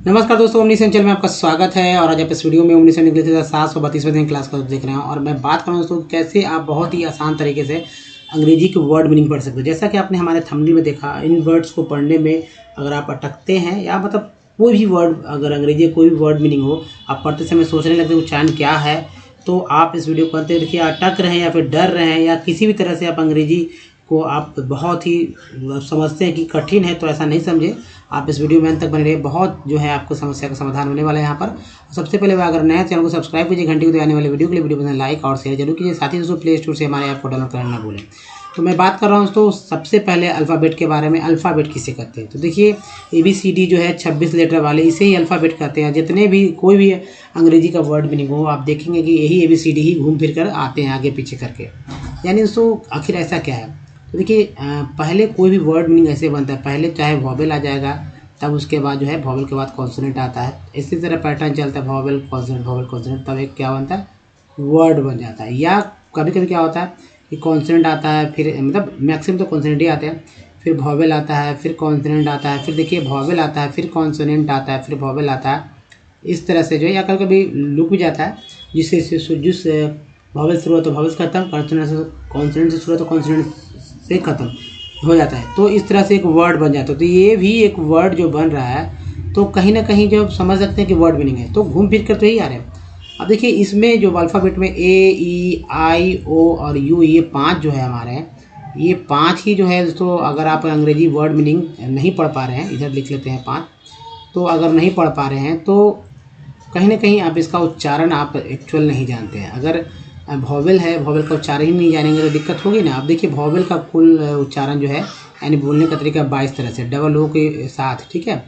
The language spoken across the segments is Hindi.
नमस्कार दोस्तों, ओमनीसेंट चैनल में आपका स्वागत है। और आज आप इस वीडियो में ओमनीसेंट इंग्लिश का 732वें दिन क्लास का देख रहे हैं। और मैं बात कर रहा हूँ दोस्तों कैसे आप बहुत ही आसान तरीके से अंग्रेजी के वर्ड मीनिंग पढ़ सकते हो। जैसा कि आपने हमारे थंबनेल में देखा, इन वर्ड्स को पढ़ने में अगर आप अटकते हैं या मतलब कोई भी वर्ड, अगर अंग्रेजी का कोई भी वर्ड मीनिंग हो, आप पढ़ते समय सोचने लगते हो उच्चारण क्या है, तो आप इस वीडियो को पढ़ते देखिए, अटक रहे हैं या फिर डर रहे हैं या किसी भी तरह से आप अंग्रेजी को आप बहुत ही समझते हैं कि कठिन है, तो ऐसा नहीं समझे। आप इस वीडियो में अंत तक बने रहिए, बहुत जो है आपको समस्या का समाधान होने वाला है यहाँ पर। सबसे पहले अगर नया चैनल को सब्सक्राइब कीजिए, घंटी को आने वाले वीडियो के लिए वीडियो पसंद लाइक और शेयर जरूर कीजिए। साथ ही दोस्तों प्ले स्टोर से हमारे ऐप को डाउनलोड करना ना भूलें। तो मैं बात कर रहा हूँ दोस्तों सबसे पहले अल्फ़ाबेट के बारे में। अल्फ़ाबेट किसे कहते हैं? तो देखिए ABCD जो है 26 लेटर वाले, इसे ही अल्फ़ाबेट कहते हैं। जितने भी कोई भी अंग्रेजी का वर्ड मीनिंग हो, आप देखेंगे कि यही ABCD ही घूम फिर कर आते हैं आगे पीछे करके। यानी दोस्तों आखिर ऐसा क्या है? तो देखिए पहले कोई भी वर्ड मीनिंग ऐसे बनता है, पहले चाहे वॉवेल आ जाएगा, तब उसके बाद जो है वॉवेल के बाद कॉन्सोनेंट आता है। इसी तरह पैटर्न चलता है, वॉवेल कॉन्सोनेंट, तब एक क्या बनता है, वर्ड बन जाता है। या कभी कभी क्या होता है कि कॉन्सोनेंट आता है, फिर मतलब मैक्सिमम तो कॉन्सोनेंट ही आते हैं, फिर वॉवेल आता है, फिर कॉन्सोनेंट आता है, फिर देखिए वॉवेल आता है, फिर कॉन्सोनेंट आता है, फिर वॉवेल आता है। इस तरह से जो है, या कभी कभी लुक भी जाता है, जिस वॉवेल शुरू होता है वॉवेल खत्म, कॉन्सोनेंट से शुरू होता है कॉन्सोनेंट से खत्म हो जाता है। तो इस तरह से एक वर्ड बन जाता है। तो ये भी एक वर्ड जो बन रहा है, तो कहीं ना कहीं जो समझ सकते हैं कि वर्ड मीनिंग है, तो घूम फिर कर तो यही आ रहे हैं। अब देखिए इसमें जो अल्फ़ाबेट में A, E, I, O और U, ये 5 जो है हमारे, ये 5 ही जो है दोस्तों। अगर आप अंग्रेजी वर्ड मीनिंग नहीं पढ़ पा रहे हैं, इधर लिख लेते हैं 5। तो अगर नहीं पढ़ पा रहे हैं तो कहीं ना कहीं आप इसका उच्चारण आप एक्चुअल नहीं जानते हैं। अगर वॉवेल है, वॉवेल का उच्चारण ही नहीं जानेंगे तो दिक्कत होगी ना। अब देखिए वॉवेल का कुल उच्चारण जो है, यानी बोलने का तरीका 22 तरह से, डबल ओ के साथ, ठीक है।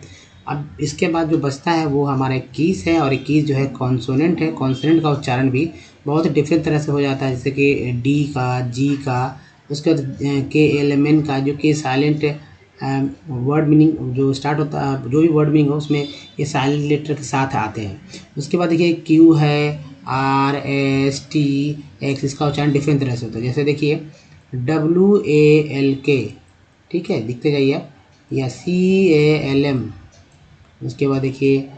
अब इसके बाद जो बचता है वो हमारा 21 है, और 21 जो है कॉन्सोनेंट है। कॉन्सोनेंट का उच्चारण भी बहुत डिफरेंट तरह से हो जाता है, जैसे कि डी का, जी का, उसके बाद KLMN का, जो कि साइलेंट वर्ड मीनिंग जो स्टार्ट होता है, जो भी वर्ड मीनिंग हो उसमें ये साइलेंट लेटर के साथ आते हैं। उसके बाद देखिए Q है, RSTX, इसका उच्चारण डिफरेंट तरह से होता है। जैसे देखिए WALK, ठीक है, दिखते जाइए आप, या CALM। उसके बाद देखिए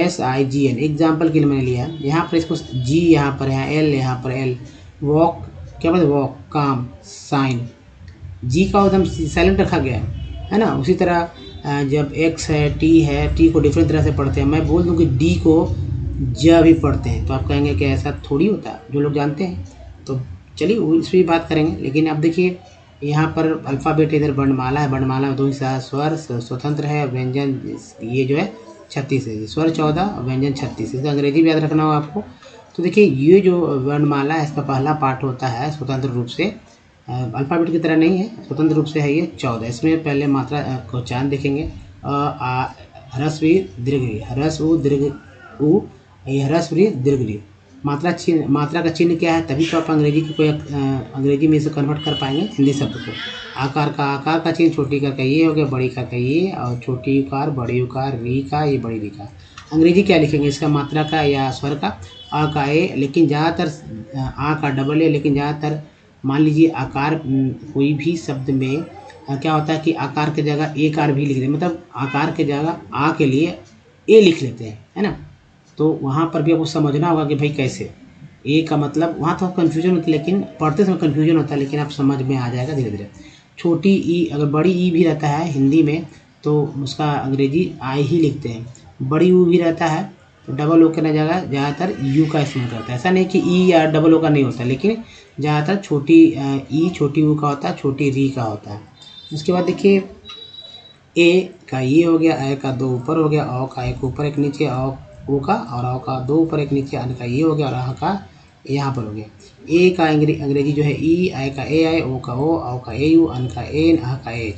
SIGN, एग्जाम्पल के लिए मैंने लिया है। यहाँ पर इसको G यहाँ पर है, L यहाँ पर L। वॉक, क्या बोलते, वॉक, काम, साइन, जी का एकदम साइलेंट रखा गया है ना। उसी तरह जब X है, T है, T को डिफरेंट तरह से पढ़ते हैं। मैं बोल दूं कि D को ज भी पढ़ते हैं, तो आप कहेंगे कि ऐसा थोड़ी होता है, जो लोग जानते हैं। तो चलिए इस पर भी बात करेंगे। लेकिन अब देखिए यहाँ पर अल्फ़ाबेट, इधर वर्णमाला है, वर्णमाला में 2 हिस्सा, स्वर स्वतंत्र है, व्यंजन ये जो है 36 है, स्वर 14, व्यंजन 36। इसका अंग्रेजी भी याद रखना हो आपको। तो देखिए ये जो वर्णमाला है, इसका पहला पार्ट होता है स्वतंत्र रूप से, अल्फ़ाबेट की तरह नहीं है, स्वतंत्र रूप से है ये 14। इसमें पहले मात्रा को उच्चारण देखेंगे, आ, ह्रस्व दीर्घ, ह्रस्व दीर्घ उ, ये ह्रस्व दीर्घ। मात्रा का चिन्ह क्या है, तभी तो आप अंग्रेजी की कोई अंग्रेजी में इसे कन्वर्ट कर पाएंगे हिंदी शब्द को। आकार का चिन्ह, छोटी कार का ये हो गया, बड़ी कार का ये, और छोटी उकार, बड़ी उकार, री का ये, बड़ी री का। अंग्रेजी क्या लिखेंगे इसका, मात्रा का या स्वर का, आ का ए, लेकिन ज़्यादातर आ का डबल ए, लेकिन ज़्यादातर मान लीजिए आकार कोई भी शब्द में क्या होता है कि आकार के जगह ए कार भी लिख दें, मतलब आकार के जगह आ के लिए ए लिख लेते हैं, है ना। तो वहाँ पर भी आपको समझना होगा कि भाई कैसे ए का मतलब, वहाँ तो कन्फ्यूजन होती है, लेकिन पढ़ते समय कन्फ्यूजन होता है, लेकिन आप समझ में आ जाएगा धीरे धीरे। छोटी ई, अगर बड़ी ई भी रहता है हिंदी में तो उसका अंग्रेजी आई ही लिखते हैं। बड़ी यू भी रहता है तो डबल ओ करने जगह ज़्यादातर यू का इस्तेमाल करता है। ऐसा नहीं कि ई या डबल ओ का नहीं होता, लेकिन ज़्यादातर छोटी ई छोटी यू का होता है, छोटी री का होता है। उसके बाद देखिए ए का ये हो गया, ए का 2 ऊपर हो गया, औ का 1 ऊपर 1 नीचे, औ ओ का, और औ का 2 ऊपर 1 नीचे, अन का ये हो गया, और आ का यहाँ पर हो गया। ए का अंग्रेजी जो है ई, आई का ए आई, ओ का ओ, औ का ए यू, अन का एन, आ का एच।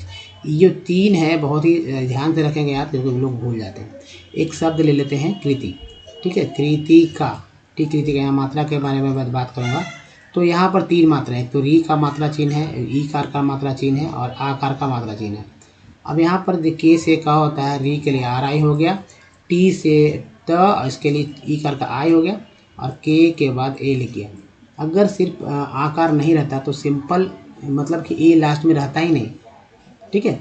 ये 3 है, बहुत ही ध्यान से रखेंगे आप, क्योंकि लोग भूल जाते हैं। एक शब्द ले लेते हैं कृति, ठीक है, कृतिका, ठीक, कृतिका। यहाँ मात्रा के बारे में मैं बात करूँगा। तो यहाँ पर 3 मात्रा है, तो री का मात्रा चिन्ह है, ई कार का मात्रा चिन्ह है, और आकार का मात्रा चिन्ह है। अब यहाँ पर देखिए से क्या होता है, री के लिए आर आई हो गया, टी से त, इसके लिए ई कार का आई हो गया, और के बाद ए लिख गया। अगर सिर्फ आकार नहीं रहता तो सिंपल, मतलब कि ए लास्ट में रहता ही नहीं, ठीक है।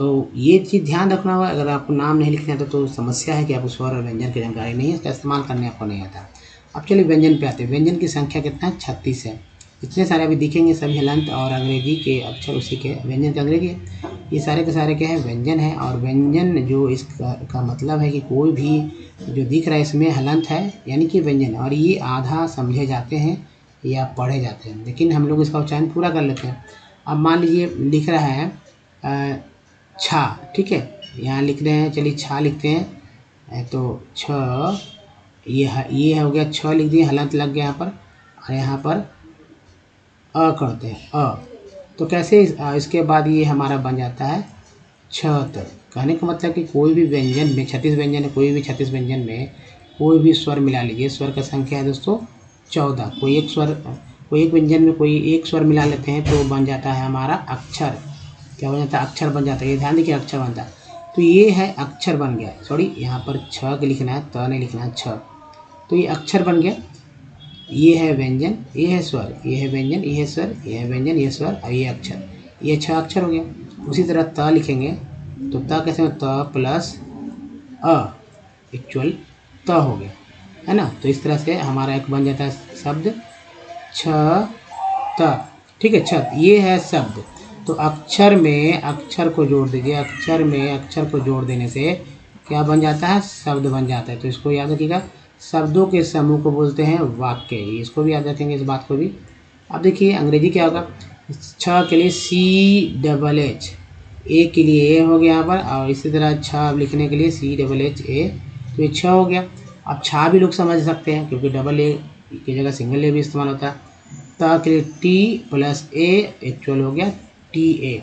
तो ये चीज़ ध्यान रखना होगा। अगर आपको नाम नहीं लिखना आता तो समस्या है कि आपको स्वर और व्यंजन की जानकारी नहीं है, इसका इस्तेमाल करने आपको नहीं आता। अब चलिए व्यंजन पे आते हैं। व्यंजन की संख्या कितना है? 36 है। इतने सारे अभी दिखेंगे सभी हलंत और अंग्रेजी के अक्षर उसी के व्यंजन के अंग्रेजी है। ये सारे के सारे क्या है? व्यंजन है। और व्यंजन जो इसका का मतलब है कि कोई भी जो दिख रहा है इसमें हलंत है यानी कि व्यंजन, और ये आधा समझे जाते हैं या पढ़े जाते हैं, लेकिन हम लोग इसका उच्चारण पूरा कर लेते हैं। अब मान लीजिए लिख रहा है छा, ठीक है, यहाँ लिख रहे हैं, चलिए छा लिखते हैं। तो छ ये हो गया, छ लिख दिए, हलंत लग गया यहाँ पर, और यहाँ पर अ करते हैं अ। तो कैसे इसके बाद ये हमारा बन जाता है छत। कहने का मतलब कि कोई भी व्यंजन में 36 व्यंजन है, कोई भी 36 व्यंजन में कोई भी स्वर मिला लीजिए। स्वर का संख्या है दोस्तों 14। कोई एक व्यंजन में कोई एक स्वर मिला लेते हैं तो बन जाता है हमारा अक्षर। क्या बन जाता है? अक्षर बन जाता है। ये ध्यान देखिए, अक्षर बनता है। तो ये है अक्षर बन गया। सॉरी, यहाँ पर छ के लिखना है, त नहीं लिखना है, छ। तो ये अक्षर बन गया। ये है व्यंजन, ये है स्वर, ये है व्यंजन, ये है स्वर, ये है व्यंजन, ये स्वर, और ये अक्षर। ये 6 अक्षर हो गया। उसी तरह त लिखेंगे तो त कैसे? त प्लस अ एक्चुअल त हो गया, है ना। तो इस तरह से हमारा एक बन जाता है शब्द छ त, ठीक है, छत। ये है शब्द। तो अक्षर में अक्षर को जोड़ दीजिए, अक्षर में अक्षर को जोड़ देने से क्या बन जाता है? शब्द बन जाता है। तो इसको याद रखिएगा, शब्दों के समूह को बोलते हैं वाक्य। इसको भी याद रखेंगे, इस बात को भी। अब देखिए अंग्रेजी क्या होगा। छ के लिए CHH, ए के लिए ए हो गया यहाँ पर, और इसी तरह छ लिखने के लिए CHHA, तो ये छ हो गया। अब छा भी लोग समझ सकते हैं क्योंकि डबल ए की जगह सिंगल ए भी इस्तेमाल होता है। त के लिए T प्लस A एक्चुअल हो गया TA,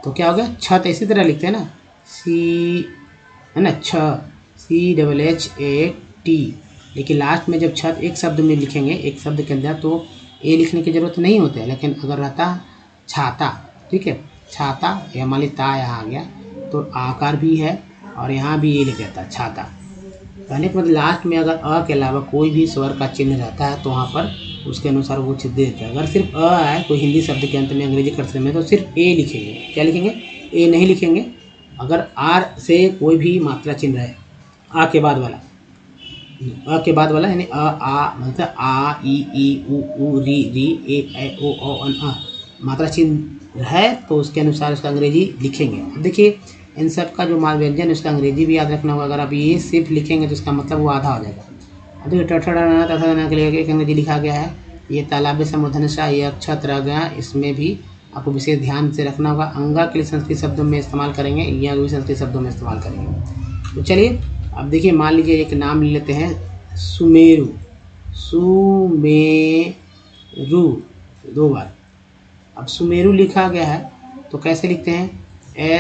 तो क्या हो गया? छत। इसी तरह लिखते हैं ना, सी, है ना, छ CHHAT। लेकिन लास्ट में जब छत एक शब्द में लिखेंगे, एक शब्द के अंदर, तो ए लिखने की जरूरत नहीं होती है। लेकिन अगर रहता छाता, ठीक है, छाता, या मान ली ता यहाँ आ गया तो आकार भी है और यहाँ भी ये लिख जाता है छाता। कहने के मतलब लास्ट में अगर अ के अलावा कोई भी स्वर का चिन्ह रहता है तो वहाँ पर उसके अनुसार वो चिन्ह देता है। अगर सिर्फ अ है कोई हिंदी शब्द के अंत में अंग्रेजी अक्षर में तो सिर्फ ए लिखेंगे। क्या लिखेंगे? ए नहीं लिखेंगे। अगर आर से कोई भी मात्रा चिन्ह रहे, आ के बाद वाला, अ के बाद वाला यानी अ आ मतलब आ ई उ री ए ऐ ओ औ अन अ, मात्रा चिन्ह है तो उसके अनुसार उसका अंग्रेजी लिखेंगे। अब देखिए इन सब का जो व्यंजन है उसका अंग्रेजी भी याद रखना होगा। अगर आप ये सिर्फ लिखेंगे तो इसका मतलब वो आधा हो जाएगा। अब देखिए टठा के लिए एक अंग्रेजी लिखा गया है। ये तालाब से मूर्धन्य ये अक्षर रह गया, इसमें भी आपको विशेष ध्यान से रखना होगा। अंगा के लिए संस्कृत शब्दों में इस्तेमाल करेंगे, या भी संस्कृत शब्दों में इस्तेमाल करेंगे। तो चलिए अब देखिए मान लीजिए एक नाम ले लेते हैं सुमेरु। सुमेरु 2 बार। अब सुमेरु लिखा गया है तो कैसे लिखते हैं?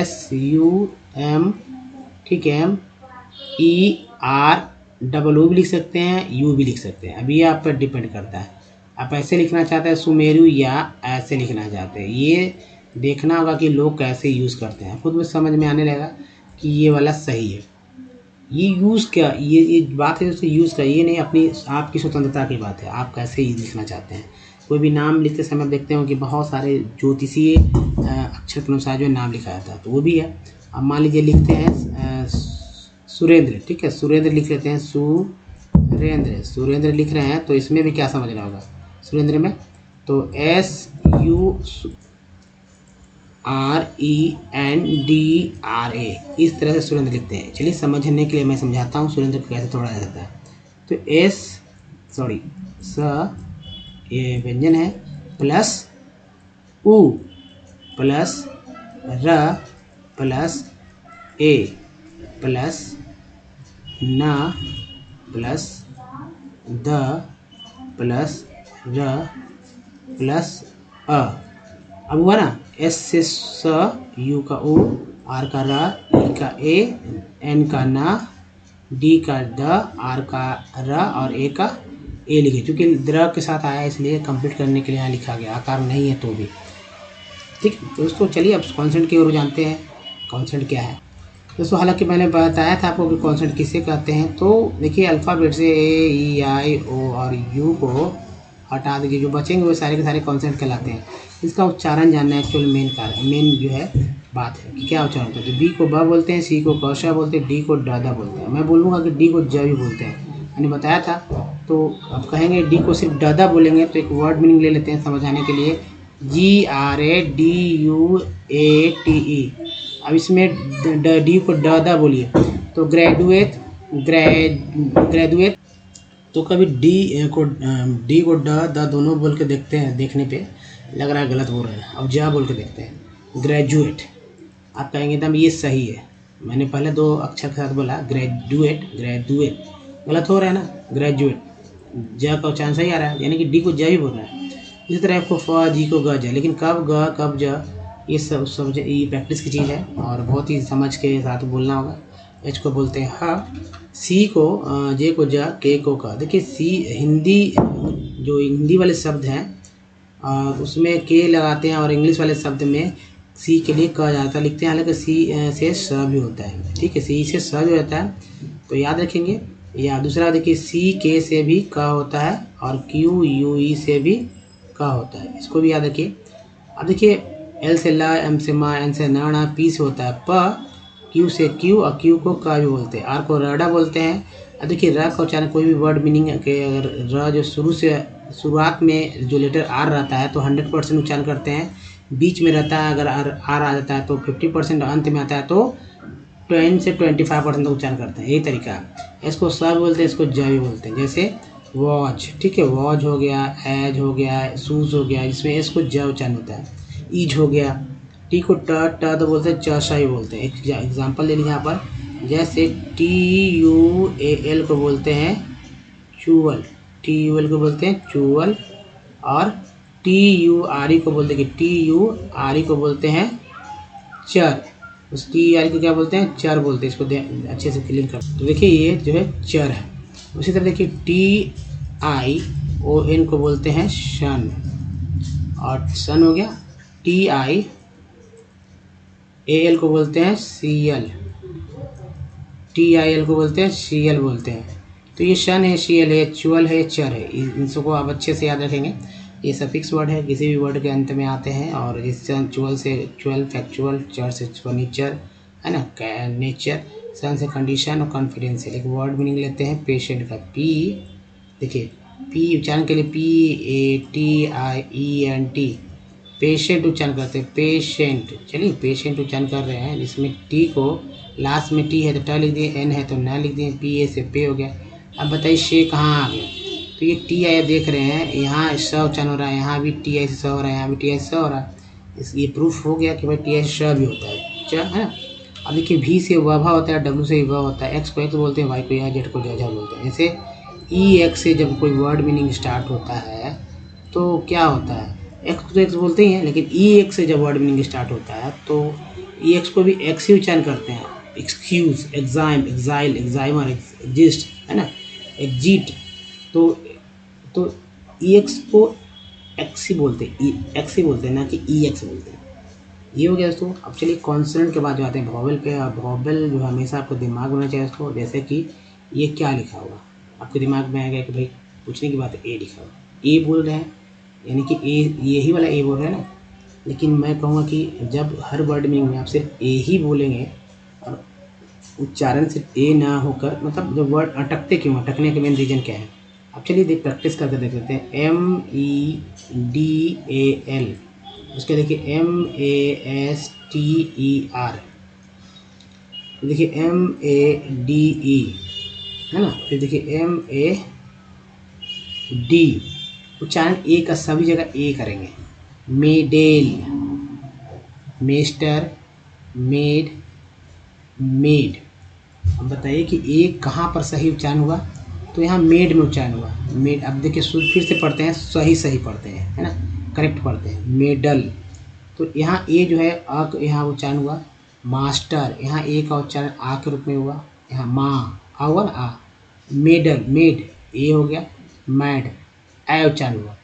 SUM, ठीक है, ER डबल ओ भी लिख सकते हैं, यू भी लिख सकते हैं। अभी आप पर डिपेंड करता है आप ऐसे लिखना चाहते हैं सुमेरु या ऐसे लिखना चाहते हैं। ये देखना होगा कि लोग कैसे यूज़ करते हैं, खुद में समझ में आने लगेगा कि ये वाला सही है। ये यूज़ क्या, ये बात है उससे यूज़ का, ये नहीं अपनी आपकी स्वतंत्रता की बात है, आप कैसे लिखना चाहते हैं। कोई भी नाम लिखते समय देखते हो कि बहुत सारे ज्योतिषीय अक्षर के अनुसार जो नाम लिखा जाता है तो वो भी है। अब मान लीजिए लिखते हैं सुरेंद्र, ठीक है, सुरेंद्र लिख लेते हैं। सुरेंद्र लिख रहे हैं तो इसमें भी क्या समझना होगा सुरेंद्र में, तो SURENDRA, इस तरह से सुरेंद्र लिखते हैं। चलिए समझने के लिए मैं समझाता हूँ सुरेंद्र को कैसे तोड़ा जाता है। तो ये व्यंजन है, प्लस उ प्लस र प्लस ए प्लस न प्लस द प्लस र प्लस अ। अब हुआ ना, एस से स, यू का ओ, आर का र, ई का ए, एन का न, डी का द, आर का र और ए का ए लिखे। क्योंकि द्र के साथ आया इसलिए कंप्लीट करने के लिए यहाँ लिखा गया, आकार नहीं है तो भी ठीक। दोस्तों चलिए अब कॉन्सेंट की ओर जानते हैं कॉन्सेंट क्या है। दोस्तों हालांकि मैंने बताया था आपको कि कॉन्सेंट किसे कहते हैं। तो देखिए अल्फ़ाबेट से ए ई आई ओ और यू को हटा दीजिए, जो बचेंगे वो सारे के सारे कॉन्सेंट कहलाते हैं। इसका उच्चारण जानना एक्चुअल मेन जो है बात है कि क्या उच्चारण होता है। तो बी को ब बोलते हैं, सी को कौशा बोलते हैं, डी को डादा बोलते हैं। मैं बोलूँगा कि डी को ज भी बोलते हैं, मैंने बताया था। तो अब कहेंगे डी को सिर्फ डादा बोलेंगे तो एक वर्ड मीनिंग ले लेते हैं समझाने के लिए, GRADUATE। अब इसमें डी को डादा बोलिए तो ग्रेजुएट, ग्रेजुएट। तो कभी डी को ड दोनों बोल के देखते हैं, देखने पे लग रहा है गलत बोल रहे हैं। अब जा बोल के देखते हैं, ग्रेजुएट। आप कहेंगे एकदम ये सही है, मैंने पहले 2 अक्षर के साथ बोला ग्रेजुएट, ग्रेजुएट गलत हो रहा है ना, ग्रेजुएट ज का उच्चारण सही आ रहा है, यानी कि डी को ज ही बोल रहा है। इसी तरह आपको फ जी को ग ज, लेकिन कब ग कब ज ये सब ये प्रैक्टिस की चीज़ है और बहुत ही समझ के साथ बोलना होगा। एच को बोलते हैं ह, सी को जे को ज, के को क। देखिए सी हिंदी, जो हिंदी वाले शब्द हैं उसमें के लगाते हैं और इंग्लिश वाले शब्द में सी के लिए क जाता लिखते हैं, हालांकि सी से स भी होता है। ठीक है, सी से स भी होता है तो याद रखेंगे। या दूसरा देखिए सी के से भी क होता है और क्यू यू ई से भी क होता है, इसको भी याद रखिए। अब देखिए एल से ला, एम से मा, एन से नाना, पी से होता है प, क्यू से क्यू और क्यू को क भी बोलते हैं, आर को रडा बोलते हैं। अब देखिए र का उच्चारण कोई भी वर्ड मीनिंग के अगर र जो शुरुआत में जो लेटर आर रहता है तो 100% उच्चारण करते हैं, बीच में रहता है अगर आर आ जाता है तो 50%, अंत में आता है तो 20 से 25% उच्चारण करते हैं। यही तरीका है। इसको स बोलते हैं, इसको ज भी बोलते हैं। जैसे वॉच, ठीक है, वॉच हो गया, एज हो गया, शूज़ हो गया, इसमें इसको ज उच्चारण होता है। ईज हो गया, टी को ट तो बोलते हैं, चशा ही बोलते हैं। एक एग्जाम्पल ले लीजिए यहाँ पर, जैसे TUAL को बोलते हैं चूवल, TUL को बोलते हैं चूवल, और TURE को बोलते हैं TURE को बोलते हैं चर। उस TURE को क्या बोलते हैं, चर बोलते हैं। इसको अच्छे से क्लियर कर, तो देखिए ये जो है चर है। उसी तरह देखिए TION को बोलते हैं शन, और सन हो गया। TIAL को बोलते हैं CL, TIL को बोलते हैं CL बोलते हैं। तो ये शन है, CL है, चुअल है, चर है। इन सबको आप अच्छे से याद रखेंगे। ये सफिक्स वर्ड है, किसी भी वर्ड के अंत में आते हैं। और इस चुअल से चुअल, फैक्चुअल, चर से फर्नीचर है ना, नेचर, सन से कंडीशन और कॉन्फिडेंस है। एक वर्ड मीनिंग लेते हैं पेशेंट का, पी। देखिए पी उच्चारण के लिए PATIENT, पेशेंट उच्चारण करते हैं, पेशेंट। चलिए पेशेंट उच्चारण कर रहे हैं, जिसमें टी को लास्ट में टी है तो ट लिख दिए, एन है तो न लिख दिए, PA से पे हो गया। अब बताइए शे कहाँ आ गया, तो ये TI देख रहे हैं, यहाँ स उच्चारण हो रहा है, यहाँ भी TI से स हो रहा है, यहाँ भी TI से स हो रहा है। ये प्रूफ हो गया कि भाई TI से श भी होता है, च है ना। अब देखिए V से वभा होता है, W से व होता है, X को X बोलते हैं, Y को या, Z को जा बोलते हैं। जैसे EX से जब कोई वर्ड मीनिंग स्टार्ट होता है तो क्या होता है, एक्स को तो एक्स बोलते ही हैं, लेकिन EX से जब वर्ड मीनिंग स्टार्ट होता है तो EX को भी एक्स ही उच्चारण करते हैं। एक्सक्यूज, एग्जाम, एग्जाइल, एग्जाइमर, एग्जिस्ट है ना, एग्जिट। तो EX को एक्स ही बोलते हैं, एक्स ही बोलते हैं, ना कि EX बोलते हैं। ये हो गया दोस्तों। अब चलिए कॉन्सोनेंट के बाद जो आते हैं वॉवेल पे, और वॉवेल जो हमेशा आपको दिमाग में होना चाहिए उसको। जैसे कि ये क्या लिखा हुआ, आपके दिमाग में आएगा कि भाई पूछने की बात है, ए लिखा हुआ, ए बोल रहे हैं, यानी कि ए यही वाला ए बोल रहे हैं ना। लेकिन मैं कहूँगा कि जब हर वर्ड मीनिंग में आप सिर्फ ए ही बोलेंगे और उच्चारण सिर्फ ए ना होकर, मतलब जब वर्ड अटकते क्यों, अटकने के मेन रीज़न क्या है। अब चलिए प्रैक्टिस करके देख लेते हैं। MEDAL, उसके देखिए MASTER, देखिए MADE है ना, फिर देखिए MAD। उच्चारण ए का सभी जगह ए करेंगे। Medal, मेस्टर, made, made. अब बताइए कि ए कहाँ पर सही उच्चारण हुआ, तो यहाँ मेड में उच्चारण हुआ, मेड। अब देखिए फिर से पढ़ते हैं, सही पढ़ते हैं है ना, करेक्ट पढ़ते हैं, मेडल। तो यहाँ ए जो है अ यहाँ उच्चारण हुआ। मास्टर, यहाँ ए का उच्चारण आ के रूप में हुआ, यहाँ माँ आ हुआ ना, आ। मेडल, मेड ए हो गया, मैड ए उच्चारण हुआ।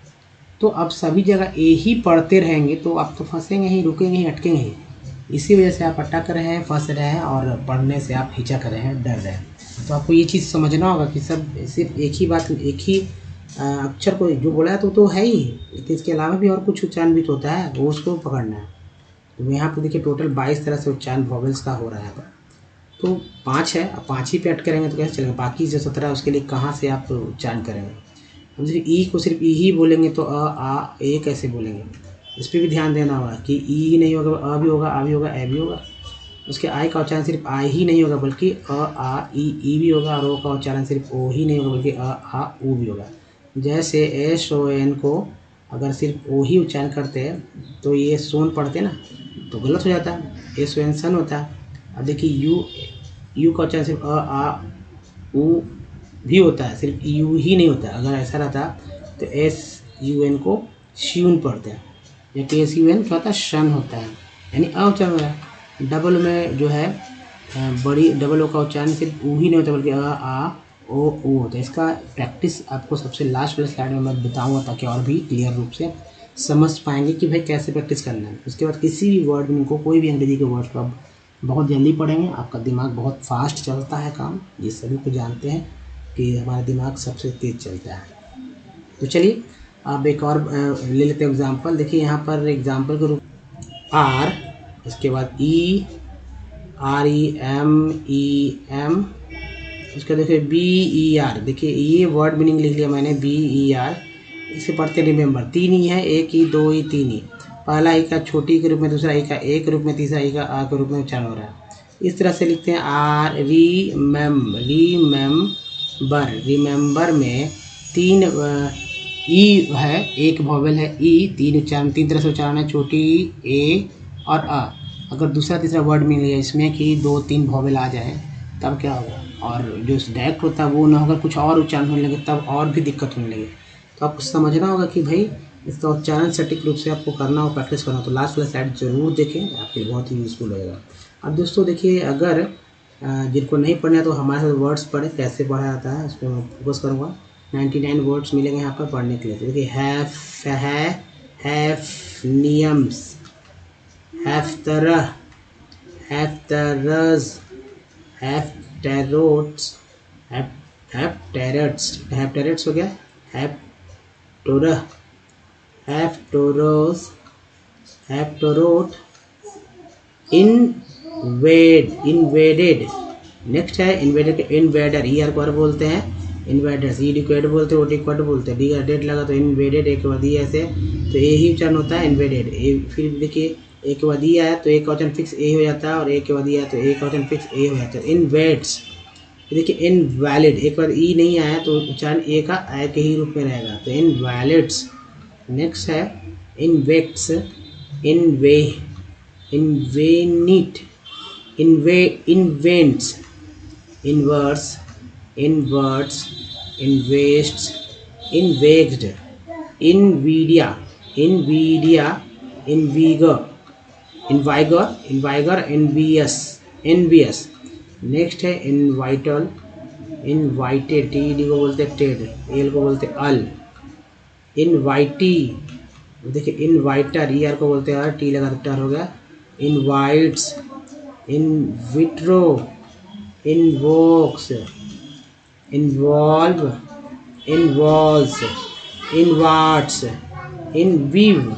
तो अब सभी जगह ए ही पढ़ते रहेंगे तो आप तो फंसेंगे ही, रुकेंगे ही, अटकेंगे ही। इसी वजह से आप अटक रहे हैं, फंस रहे हैं, और पढ़ने से आप हिचक रहे हैं, डर रहे हैं। तो आपको ये चीज़ समझना होगा कि सब सिर्फ एक ही बात, एक ही अक्षर को जो बोला है तो है ही, लेकिन इसके अलावा भी और कुछ उच्चारण भी तो होता है, वो उसको पकड़ना है। तो यहाँ पे देखिए टोटल 22 तरह से उच्चारण वॉवेल्स का हो रहा है यहाँ पर। तो 5 है, अब 5 ही पे ऐड करेंगे तो कैसे चलेगा, बाकी जो 17 है उसके लिए कहाँ से आप उच्चारण करेंगे। हम सिर्फ ई को सिर्फ ई ही बोलेंगे तो आ ए कैसे बोलेंगे, इस पर भी ध्यान देना होगा कि ई नहीं होगा, अ भी होगा, आ भी होगा, ए भी होगा। उसके आई का उच्चारण सिर्फ आई ही नहीं होगा बल्कि अ आ ई भी होगा, और ओ का उच्चारण सिर्फ ओ ही नहीं होगा बल्कि अ आ ऊ भी होगा। जैसे एस ओ एन को अगर सिर्फ ओ ही उच्चारण करते हैं तो ये सोन पढ़ते ना तो गलत हो जाता है, एस ओ एन सन होता है। अब देखिए यू का उच्चारण सिर्फ अ आ ऊ भी होता है, सिर्फ यू ही नहीं होता। अगर ऐसा रहता तो एस यू एन को श्यून पढ़ते हैं, जबकि एस यू एन क्या होता है, शन होता है, यानी अ उच्चारण हो रहा है। डबल में जो है बड़ी डबल ओ का उच्चारण सिर्फ ऊ ही नहीं होता बल्कि अ आ ओ ऊ होता है। इसका प्रैक्टिस आपको सबसे लास्ट वाले स्लाइड में मैं बताऊंगा ताकि और भी क्लियर रूप से समझ पाएंगे कि भाई कैसे प्रैक्टिस करना है। उसके बाद किसी भी वर्ड में को कोई भी अंग्रेजी के वर्ड को आप बहुत जल्दी पढ़ेंगे, आपका दिमाग बहुत फास्ट चलता है काम, ये सभी को जानते हैं कि हमारा दिमाग सबसे तेज़ चलता है। तो चलिए अब एक और ले लेते हैं एग्जाम्पल। देखिए यहाँ पर एग्जाम्पल के रूप आर, इसके बाद ई, आर ई एम, उसका देखिए बी ई आर। देखिए ये वर्ड मीनिंग लिख लिया मैंने, बी ई आर। इसे पढ़ते रिमेंबर, 3 ई है, 1 ई, 2 ई, 3 ई। पहला ई का छोटी के रूप में, दूसरा ई का एक रूप में, तीसरा ई का आ के रूप में उच्चारण हो रहा है। इस तरह से लिखते हैं आर रिमेंबर में 3 ई है, एक वॉवेल है ई, 3 उच्चारण, 3 तरह से उच्चारण है, छोटी ए और अ। अगर दूसरा तीसरा वर्ड मिल गया इसमें कि 2-3 वॉवेल आ जाए तब क्या होगा, और जो डायरेक्ट होता है वो ना होगा, कुछ और उच्चारण होने लगे तब और भी दिक्कत होने लगे। तो आपको समझना होगा कि भाई इसका उच्चारण सटीक रूप से आपको करना हो, प्रैक्टिस करना हो। तो लास्ट वाला स्लाइड जरूर देखें, आपके बहुत ही यूजफुल होगा। अब दोस्तों देखिए, अगर जिनको नहीं पढ़ना है तो हमारे साथ वर्ड्स पढ़े, कैसे पढ़ा जाता है उस पर मैं फोकस करूँगा। 99 वर्ड्स मिलेंगे यहाँ पर पढ़ने के लिए। तो देखिए हैफनियम्स, हैफ्तरह, हैफ्तरज, हैफ्टेरोट्स, हैफ्टेरेट्स हो गया, हैफ्टोरह, हैफ्टोरोस, हैफ्टोरोट, इन्वेडेड। नेक्स्ट है इन्वेडेड के इन्वेडर, ई आर को आर बोलते हैं, इन्वेडर्स, ई डिक्वेड बोलते हैं, ओ डिक्वेड बोलते हैं, डी का डेड लगा तो इन्वेडेड, एक के बाद ई ऐसे तो ए ही उच्चारण होता है इन्वेडेड। फिर देखिए एक के बाद ई आया तो एक का वचन फिक्स ए हो जाता है, और एक के बाद ई आया तो एक का वचन फिक्स ए हो जाता है, इनवेड्स। देखिए इनवैलिड, एक बार ई नहीं आया तो उच्चारण ए का ए के ही रूप में रहेगा, तो इनवैलिड्स। नेक्स्ट है invects, invenit, invents, inverse, inverts, invests, invexed, invidia, inviger, envious. Next है इनवाइटल, इनवाइटेड, टी को बोलते हैं टेड, एल को बोलते हैं अल, इनवाइटी। देखिए इनवाइटर, ई आर को बोलते हैं टी लगा तो टर हो गया, invites, in vitro, invokes, involve, involves, inwards, inweave.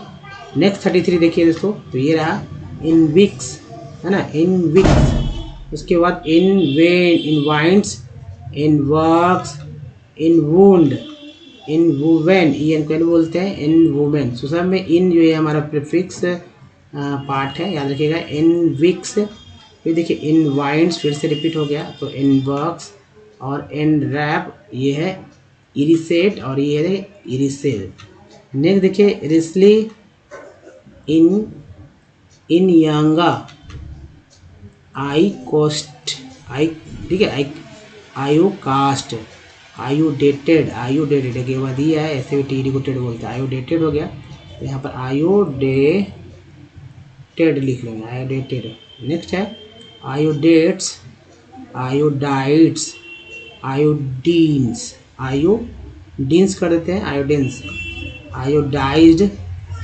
Next 33 देखिए दोस्तों, तो ये रहा इनविक्स, है ना, इनविक्स। उसके बाद इनवाइंट्स, इनवर्क्स, इनवुंड, इनवुवेन, ई एन को बोलते हैं, इनवुमेन। तो सब में इन जो है हमारा प्रीफिक्स पार्ट है, याद रखिएगा, इनविक्स। फिर देखिए इनवाइंट्स फिर से रिपीट हो गया, तो इनवर्क्स और इनरैप, ये है इरिसेट और ये है इरिसेट। नेक्स्ट देखिए रिसली, इन यांगा, आई कोस्ट, आई, ठीक है, आयु कास्ट, आयुडेटेड, के बाद ये है, ऐसे भी टी डी को टेड बोलते हैं, आयुडेटेड हो गया। तो यहाँ पर आयोडेटेड लिख लेंगे, आयोडेटेड। नेक्स्ट है आयोडेट्स, आयोडाइड्स, आयोडीन्स, आयोडीन्स कर देते हैं, आयोडीन्स, आयोडाइज्ड,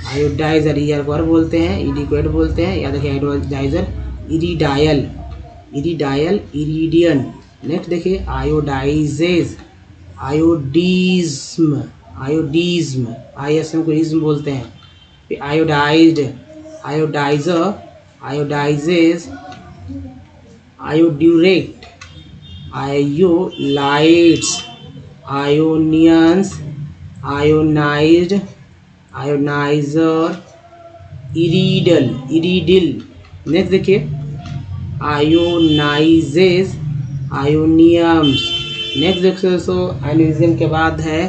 आयोडाइजर, ई आर को बोलते हैं, इडिक्वेट बोलते हैं, याद रखिए आयोडाइजर, इरिडायल, इरिडियन। नेक्स्ट देखिए आयोडाइजेज, आयोडीज्म, आई एस एम को इज्म बोलते हैं। फिर आयोडाइज्ड, आयोडाइजर, आयोडाइजेज, आयोड्यूरेट, आयोलाइट्स, आयोनियंस, आयोनाइज्ड, आयोनाइजर, इरीडल, इरीडिल। नेक्स्ट देखिए आयोनाइजेज, आयोनियम्स। नेक्स्ट देखिए दोस्तों आयोनिज्म के बाद है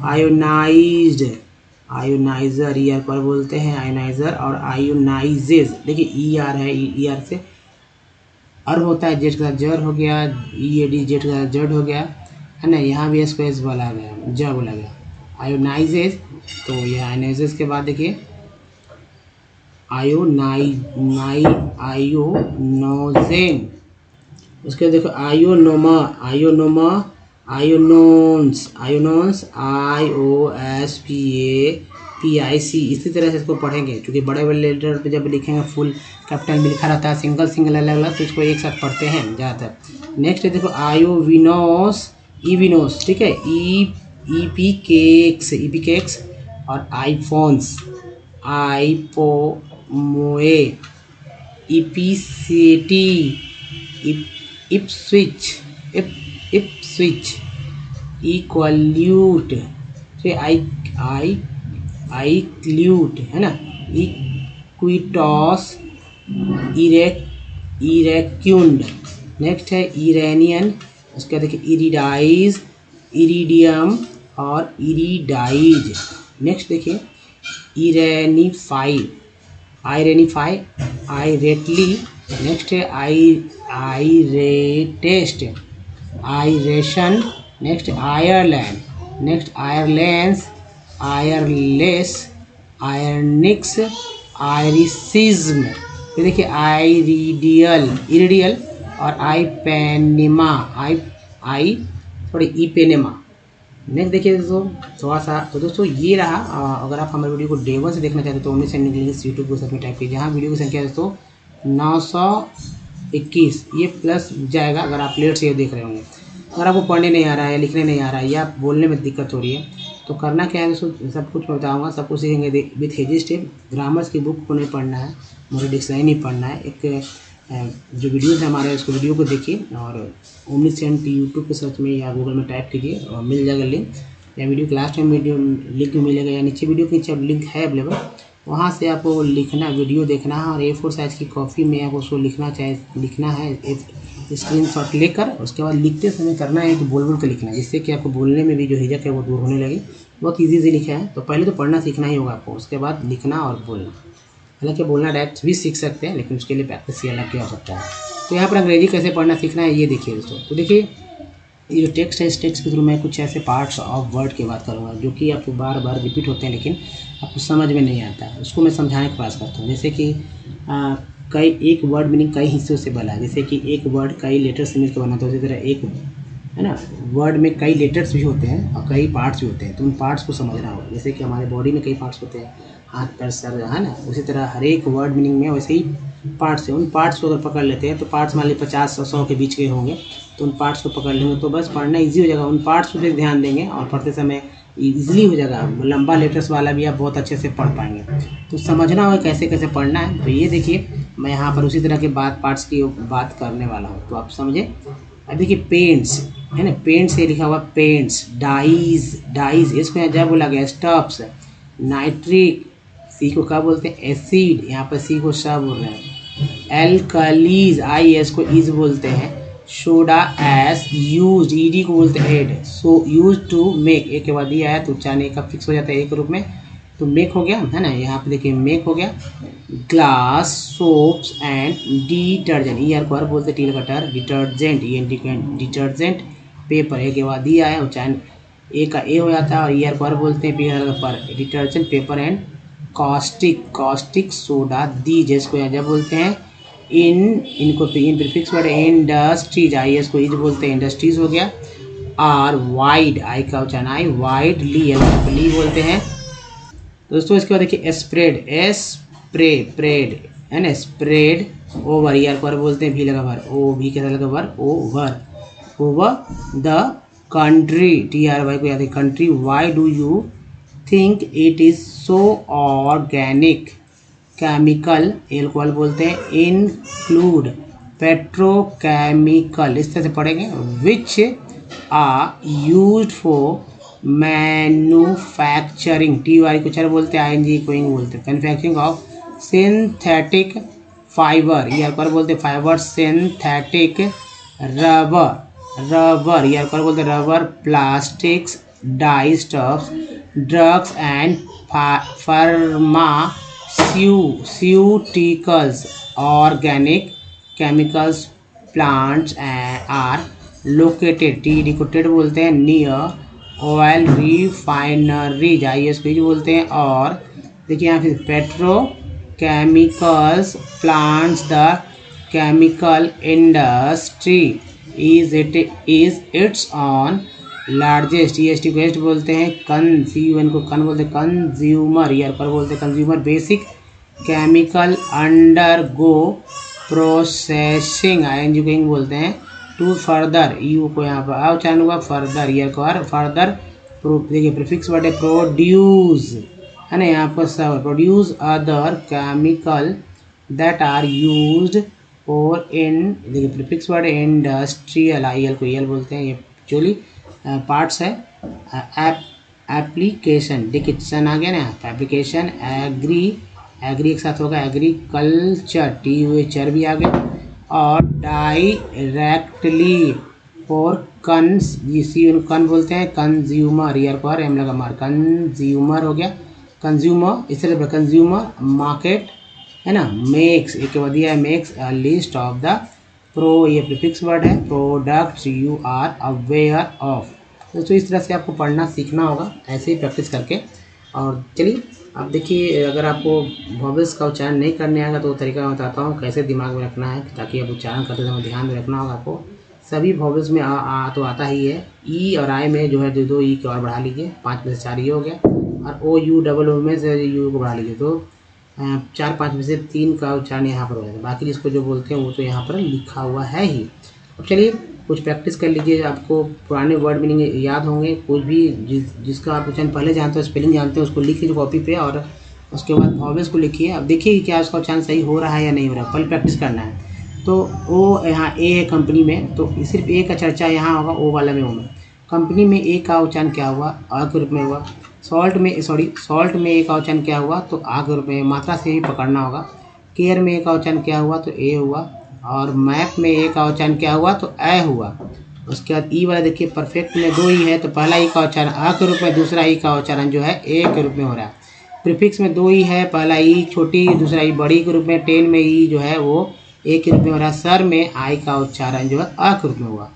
आयोनाइज्ड, आयोनाइजर, ई आर पर बोलते हैं आयोनाइजर, और आयोनाइजेज। देखिए ई आर है, ई आर से अर होता है, जेड के साथ जर हो गया, ई ए डी जेड के साथ जड हो गया, है ना। यहाँ भी इसको एस बोला गया, ज बोला गया, आयोनाइजेज। तो ये आयोनाइजेज के बाद देखिए आयोनोजेन। उसके देखो आयोनोमा, आयोनोमा, आयोनोन्स, आयोनोन्स, IOSPAPIC। इसी तरह से इसको पढ़ेंगे, क्योंकि बड़े बड़े लेटर पे जब लिखेंगे फुल कैपिटल में लिखा रहता है, सिंगल सिंगल अलग अलग, तो इसको एक साथ पढ़ते हैं ज़्यादातर। नेक्स्ट देखो आयोविनोस, इविनोस, ठीक है, ईपीकेक्स, ईपीकेक्स, और आईफोन्स, आईपोमोए, इपिसेटी, इप्स्विच, इप्स्विच, इक्वल्यूट, फिर आईक्ल्यूट, है ना, इक्विटॉस, इरेक्यूंड। नेक्स्ट है इरेनियन। उसके बाद देखिए इरिडाइज, इरिडियम, और इरिडाइज। नेक्स्ट देखिए इरेनिफाई, आयरेनिफाई, आयरेटली। नेक्स्ट है iratest, iration. Next Ireland, next Irelands, ireless, ironics, Irishism. फिर देखिए आइरिडियल, इरिडियल, और आईपेनिमा, आई सॉरी इपेनेमा। नेक्स्ट देखिए दोस्तों थोड़ा सा, तो दोस्तों ये रहा। अगर आप हमारे वीडियो को डे 1 से देखना चाहते हो तो 19 इंग्लिश यूट्यूब को सर्च में टाइप कीजिए। यहाँ वीडियो की संख्या दोस्तों 921, ये प्लस जाएगा अगर आप लेट से ये देख रहे होंगे। अगर आपको पढ़ने नहीं आ रहा है, लिखने नहीं आ रहा है, या बोलने में दिक्कत हो रही है, तो करना क्या है दोस्तों, सब कुछ मैं बताऊँगा, सब कुछ सीखेंगे विथ हेजी स्टेप। ग्रामर्स की बुक को नहीं पढ़ना है, मुझे डिक्शनरी नहीं पढ़ना है। एक जो वीडियोस है हमारे, उसको वीडियो को देखिए, और ओमनीसेंट यूट्यूब के सर्च में या गूगल में टाइप कीजिए और मिल जाएगा लिंक, या वीडियो के लास्ट में वीडियो लिंक मिलेगा, या नीचे वीडियो के नीचे लिंक है अवेलेबल, वहाँ से आपको लिखना, वीडियो देखना है, और A4 साइज़ की कॉपी में आपको उसको लिखना है एक स्क्रीनशॉट लेकर। उसके बाद लिखते समय करना है कि बोल के लिखना है, जिससे कि आपको बोलने में भी जो हिचक है वो दूर होने लगे। बहुत ईजी से लिखा है, तो पहले तो पढ़ना सीखना ही होगा आपको, उसके बाद लिखना और बोलना। हालांकि बोलना डायरेक्ट भी सीख सकते हैं, लेकिन उसके लिए प्रैक्टिस की अलग क्या हो सकता है। तो यहाँ पर अंग्रेजी कैसे पढ़ना सीखना है ये देखिए दोस्तों। तो देखिए ये जो टेक्स्ट है, इस टेक्स्ट के थ्रू मैं कुछ ऐसे पार्ट्स ऑफ वर्ड की बात करूँगा जो कि आपको बार बार रिपीट होते हैं, लेकिन आपको समझ में नहीं आता है, उसको मैं समझाने का प्रयास करता हूँ। जैसे कि कई एक वर्ड मीनिंग कई हिस्सों से बना, जैसे कि एक वर्ड कई लेटर से मिलकर बना, तो उसी तरह एक है ना वर्ड में कई लेटर्स भी होते हैं और कई पार्ट्स भी होते हैं, तो उन पार्ट्स को समझना होगा। जैसे कि हमारे बॉडी में कई पार्ट्स होते हैं, हाथ पैर सर, है ना, उसी तरह हर एक वर्ड मीनिंग में वैसे ही पार्ट्स है। उन पार्ट्स को अगर पकड़ लेते हैं, तो पार्ट्स मान लीजिए 50 और 100 के बीच के होंगे, तो उन पार्ट्स को पकड़ लेंगे तो बस पढ़ना ईजी हो जाएगा। उन पार्ट्स पर ध्यान देंगे और पढ़ते समय ईजिली हो जाएगा। लंबा लेटर्स वाला भी आप बहुत अच्छे से पढ़ पाएंगे। तो समझना होगा कैसे कैसे पढ़ना है। तो ये देखिए मैं यहाँ पर उसी तरह के पार्ट्स की बात करने वाला हूँ, तो आप समझे। अब देखिए पेंट्स है ना, पेंट्स से लिखा हुआ पेंट्स, डाइज इसको यहाँ जब बोला गया, स्टफ्स, नाइट्रिक, सी को क्या बोलते हैं एसिड, यहाँ पर सी को सा बोल रहे हैं, एल्कलीज, IS को इज बोलते हैं, सोडा एस, यूज ED को बोलते हैं ed, so use to make, एक के बाद ये आया तो उच्चारण का फिक्स हो जाता है एक रूप में, तो मेक हो गया है ना। यहाँ पे देखिए मेक हो गया। Glass, soaps and detergent, ER को बोलते हैं टील कटर, डिटर्जेंट ENT डिटर्जेंट, पेपर एक के बाद ये आया उच्चारण ए का ए हो जाता है, और ER को बोलते हैं पर, detergent, paper and caustic soda, दी जिसको यहाँ जब बोलते हैं इनको इन प्रीफिक्स वर्ड इंडस्ट्रीज, IS को इज बोलते हैं इंडस्ट्रीज हो गया। R वाइड, आई का उच्चारण आई, वाइडली ली बोलते हैं दोस्तों। इसके बाद देखिए स्प्रेड है ना, स्प्रेड ओवर, ER को बोलते हैं भी लगा भर, ओ भी कैसा लगा भर, ओवर द कंट्री, TRY को याद है country. Why do you think it is so organic, chemical alcohol बोलते हैं, इंक्लूड पेट्रोकेमिकल, इस तरह से पढ़ेंगे, which are used for manufacturing, T Y को चर बोलते हैं, आईएनजी को इंग बोलते हैं, मैन्युफैक्चरिंग ऑफ सिंथेटिक फाइबर, ये पर बोलते हैं फाइबर, सिंथेटिक रबर ये पर बोलते हैं rubber, plastics, dye stuffs, drugs and pharmaceuticals, organic chemicals, plants are located, T को टेड बोलते हैं, नियर ऑयल रिफाइनरीज, ISP बोलते हैं, और देखिए यहाँ फिर petro chemicals plants, the chemical industry is it's on largest, EST को एस्ट बोलते हैं, कंज्यूमर को कन बोलते हैं, कंज्यूमर ईयर पर बोलते हैं कंज्यूमर, बेसिक केमिकल अंडर गो प्रोसेसिंग, ING को इंग बोलते हैं, टू फर्दर, यू को यहाँ पर उच्चारण हुआ, फर्दर ईयर को फर्दर, देखिए प्रीफिक्स वर्ड है प्रोड्यूस, है ना, यहाँ पर सब produce other chemical that are used for in, देखिए प्रीफिक्स वर्ड है इंडस्ट्रियल, IL को EL बोलते हैं, ये एक्चुअली पार्ट्स है, एप्लीकेशन, देखिए सन आ गया ना, एप्लीकेशन, एग्री एक साथ होगा, एग्रीकल्चर, TUHR भी आ गया, और डायरेक्टली फॉर कन बोलते हैं, कंज्यूमर ईयर पर एम लगा मार, कंज्यूमर हो गया, कंज्यूमर, इस तरह कंज्यूमर मार्केट, है ना, मेक्स, एक बाद दिया है makes a list of the pro, ये प्रीफिक्स वर्ड है, products you are aware of. दोस्तों इस तरह से आपको पढ़ना सीखना होगा, ऐसे ही प्रैक्टिस करके। और चलिए अब देखिए, अगर आपको वॉवेल्स का उच्चारण नहीं करने आएगा तो तरीका मैं बताता हूँ कैसे दिमाग में रखना है, ताकि आप उच्चारण करते समय ध्यान में रखना होगा आपको। सभी वॉवेल्स में आ तो आता ही है, ई और आई में जो है दो ई की और बढ़ा लीजिए, 5 में से 4 ये हो गया, और ओ यू डबल ओ में से यू को बढ़ा लीजिए, तो 4-5 में से 3 का उच्चारण यहाँ पर हो जाता है, बाकी जिसको जो बोलते हैं वो तो यहाँ पर लिखा हुआ है ही। अब चलिए कुछ प्रैक्टिस कर लीजिए, आपको पुराने वर्ड मीनिंग याद होंगे, कुछ भी जिसका आप उच्चारण पहले जानते हो, स्पेलिंग जानते हो, उसको लिख लीजिए कॉपी पे, और उसके बाद वॉवेल्स को लिखिए। अब देखिए क्या उसका उच्चारण सही हो रहा है या नहीं हो रहा है, पहले प्रैक्टिस करना है। तो ओ यहाँ ए है कंपनी में, तो सिर्फ ए का चर्चा यहाँ होगा, ओ वाला में ओ में। कंपनी में ए का उच्चारण क्या हुआ, अ के रूप में हुआ। सॉल्ट में ए का उच्चारण क्या हुआ, तो आ के रूप में, मात्रा से ही पकड़ना होगा। केयर में ए का उच्चारण क्या हुआ, तो ए हुआ। और मैप में ए का उच्चारण क्या हुआ, तो ए हुआ। उसके बाद ई वाला देखिए, परफेक्ट में 2 ई है, तो पहला ई का उच्चारण आ के रूप में, दूसरा ई का उच्चारण जो है ए के रूप में हो रहा है। प्रीफिक्स में 2 ई है, पहला ई छोटी, दूसरा ई बड़ी के रूप में। टेन में ई जो है वो ए के रूप में हो रहा है। सर में आई का उच्चारण जो है अ के रूप में हुआ।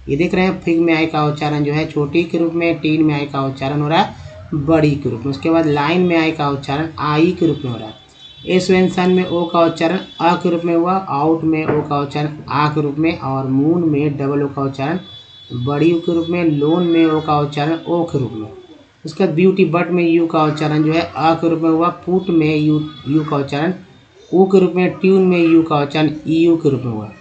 ये देख रहे हैं, फिग में आई का उच्चारण जो है छोटी के रूप में। टीन में आई का उच्चारण हो रहा है बड़ी के रूप में। उसके बाद लाइन में आई का उच्चारण आई के रूप में हो रहा है। एसवेंसन में ओ का उच्चारण अ के रूप में हुआ। आउट में ओ का उच्चारण आ के रूप में। और मून में डबल ओ का उच्चारण बड़ी के रूप में। लोन में ओ का उच्चारण ओ के रूप में। उसके बाद ब्यूटी बट में यू का उच्चारण जो है अ के रूप में हुआ। पुट में यू का उच्चारण ऊ के रूप में। ट्यून में यू का उच्चारण यू के रूप में हुआ।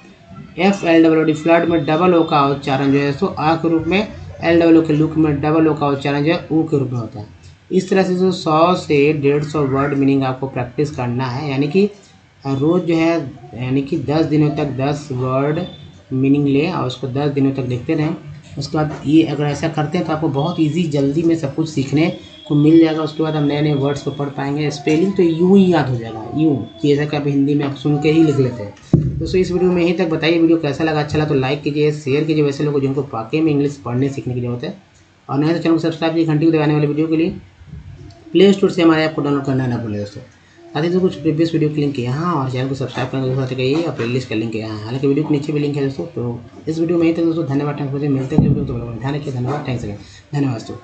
FLWD फ्लड में डबल ओ का उच्चारण जो है सो आ के रूप में। LWO के लुक में डबल ओ का उच्चारण जो है ऊ के रूप में होता है। इस तरह से जो 100 से 150 वर्ड मीनिंग आपको प्रैक्टिस करना है, यानी कि रोज़ जो है, यानी कि 10 दिनों तक 10 वर्ड मीनिंग लें और उसको 10 दिनों तक देखते रहें। उसके बाद ये अगर ऐसा करते हैं तो आपको बहुत इजी जल्दी में सब कुछ सीखने को मिल जाएगा। उसके बाद हम नए नए वर्ड्स को पढ़ पाएंगे। स्पेलिंग तो यूँ ही याद हो जाएगा, यूँ कि जैसा कि आप हिंदी में आप सुन के ही लिख लेते हैं। दोस्तों इस वीडियो में यहीं तक। बताइए वीडियो कैसा लगा, अच्छा लगा तो लाइक कीजिए, शेयर कीजिए वैसे लोगों जिनको वाकई में इंग्लिश पढ़ने सीखने की जरूरत है। और नए तो चैनल को सब्सक्राइब कीजिए घंटी को दबाने वाले वीडियो के लिए। प्ले स्टोर से हमारे ऐप को डाउनलोड करना ना भूलें दोस्तों। साथ ही तो कुछ प्रीवियस वीडियो की लिंक है यहाँ, और चैनल को सब्सक्राइब करने के साथ कहिए, और प्लेलिस्ट का लिंक है यहाँ। हालांकि वीडियो के नीचे भी लिंक है दोस्तों। तो इस वीडियो में यहीं तक दोस्तों, धन्यवाद। थैंक्स फॉर मिलते हैं ध्यान रखिए, धन्यवाद, थैंक्स अगेन, धन्यवाद दोस्तों।